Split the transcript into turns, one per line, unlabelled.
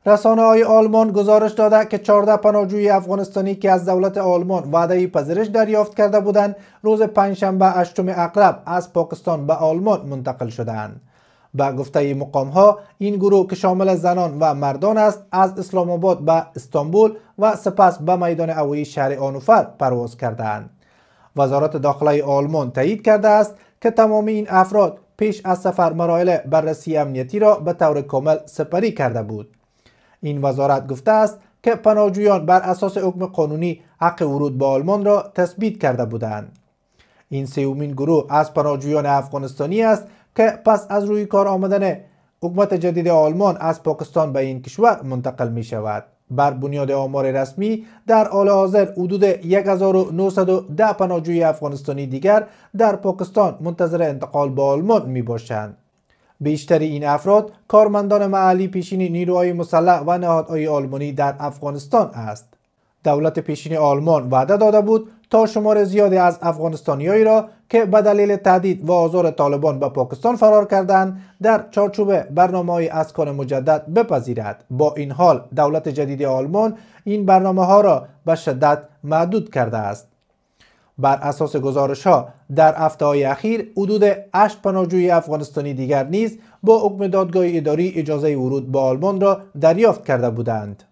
رسانه‌های آلمان گزارش داده که 14 پناهجوی افغانستانی که از دولت آلمان وعده پذیرش دریافت کرده بودند، روز پنجشنبه 8 اکتبر از پاکستان به آلمان منتقل شدند. به گفته مقام‌ها این گروه که شامل زنان و مردان است، از اسلام آباد به استانبول و سپس به میدان هوایی شهر آنوفر پرواز کردند. وزارت داخله آلمان تایید کرده است که تمام این افراد پیش از سفر مراحل بررسی امنیتی را به طور کامل سپری کرده بود. این وزارت گفته است که پناهجویان بر اساس حکم قانونی حق ورود به آلمان را تثبیت کرده بودند. این سومین گروه از پناهجویان افغانستانی است که پس از روی کار آمدن حکومت جدید آلمان از پاکستان به این کشور منتقل می شود. بر بنیاد آمار رسمی در حال حاضر حدود 1910 پناهجوی افغانستانی دیگر در پاکستان منتظر انتقال به آلمان می باشند. بیشتر این افراد کارمندان محلی پیشین نیروهای مسلح و نهادهای آلمانی در افغانستان است. دولت پیشین آلمان وعده داده بود تا شمار زیادی از افغانستانیایی را که به دلیل تهدید و آزار طالبان به پاکستان فرار کردند در چارچوب برنامه‌های اسکان مجدد بپذیرد. با این حال دولت جدید آلمان این برنامه‌ها را به شدت محدود کرده است. بر اساس گزارش‌ها در هفته‌های اخیر حدود 8 پناهجوی افغانستانی دیگر نیز با حکم دادگاه اداری اجازه ورود به آلمان را دریافت کرده بودند.